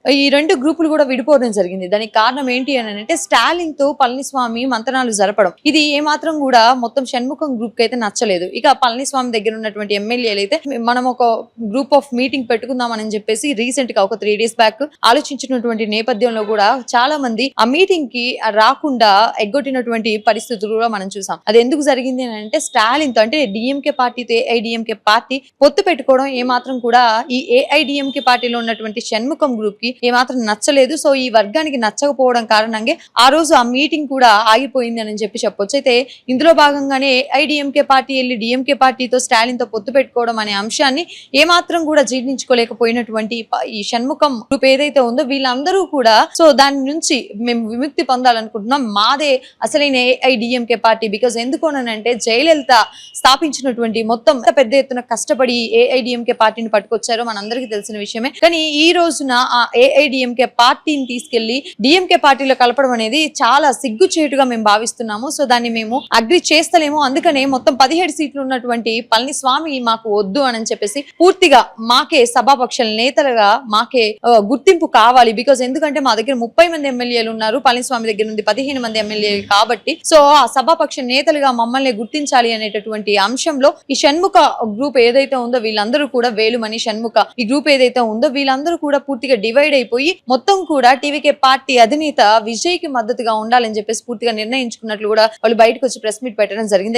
ఈ 2 గ్రూపులు కూడా విడిపోవడం జరిగింది. దానికి కారణం ఏంటి అనంటే స్టాలిన్‌తో పళనిస్వామి మంతనాలు జరపడం. ఇది ఏమాత్రం కూడా మొత్తం షణ్ముఖం గ్రూప్‌కైతే నచ్చలేదు. ఇక పళనిస్వామి దగ్గర ఉన్నటువంటి ఎమ్మెల్యేలైతే మనం ఒక గ్రూప్ ఆఫ్ మీటింగ్ పెట్టుకుందాం అని చెప్పేసి రీసెంట్‌గా ఒక 3 డేస్ బ్యాక్ ఆలోచించినటువంటి నేపథ్యంలో కూడా చాలా మంది ఆ మీటింగ్‌కి రాకుండా ఎగ్గొట్టినటువంటి పరిస్థితులు కూడా మనం చూసాం. అది ఎందుకు జరిగింది అనంటే స్టాలిన్‌తో అంటే డీఎంకే పార్టీతో ఏఐడీఎంకే పార్టీ పొత్తు పెట్టుకోవడం ఏమాత్రం కూడా ఈ ఏఐడీఎంకే పార్టీలో ఉన్నటువంటి షణ్ముఖం గ్రూప్‌కి ఏమాత్రం నచ్చలేదు. సో ఈ వర్గానికి నచ్చకపోవడం కారణంగా ఆ రోజు ఆ మీటింగ్ కూడా ఆగిపోయింది అని చెప్పొచ్చు. అయితే ఇందులో భాగంగానే ఏఐడీఎంకే పార్టీ వెళ్ళి డీఎంకే పార్టీతో స్టాలిన్‌తో పొత్తు పెట్టుకోవడం అనే అంశాన్ని ఏమాత్రం కూడా జీర్ణించుకోలేకపోయినటువంటి ఈ షణ్ముఖం గ్రూప్ ఏదైతే ఉందో వీళ్ళందరూ కూడా సో దాని నుంచి మేము విముక్తి పొందాలనుకుంటున్నాం. మాదే అసలైన ఏఐడీఎంకే పార్టీ. బికాజ్ ఎందుకోనంటే జయలలిత స్థాపించినటువంటి మొత్తం పెద్ద ఎత్తున కష్టపడి ఏఐడీఎంకే పార్టీని పట్టుకొచ్చారో మనందరికీ తెలిసిన విషయమే. కానీ ఈ రోజున ఆ ఏఐడీఎంకే పార్టీని తీసుకెళ్లి డిఎంకే పార్టీలో కలపడం అనేది చాలా సిగ్గుచేటుగా మేము భావిస్తున్నాము. సో దాన్ని మేము అగ్రి చేస్తలేము. అందుకనే మొత్తం 17 సీట్లు ఉన్నటువంటి పళనిస్వామి మాకు వద్దు అని చెప్పేసి పూర్తిగా మాకే సభాపక్షాల నేతలుగా మాకే గుర్తింపు కావాలి. బికాజ్ ఎందుకంటే మా దగ్గర 30 మంది ఎమ్మెల్యేలు ఉన్నారు, పళనిస్వామి దగ్గర నుండి 15 మంది ఎమ్మెల్యేలు కాబట్టి సో ఆ సభాపక్ష నేతలుగా మమ్మల్ని గుర్తించాలి అనేటటువంటి అంశంలో ఈ షణ్ముఖ గ్రూప్ ఏదైతే ఉందో వీళ్ళందరూ కూడా వేలుమణి షణ్ముఖ ఈ గ్రూప్ ఏదైతే ఉందో వీళ్ళందరూ కూడా పూర్తిగా డివైడ్ అయిపోయి మొత్తం కూడా టీవీకే పార్టీ అధినేత విజయ్ కి మద్దతుగా ఉండాలని చెప్పేసి పూర్తిగా నిర్ణయించుకున్నట్లు కూడా వాళ్ళు బయటకు వచ్చి ప్రెస్ మీట్ పెట్టడం జరిగింది.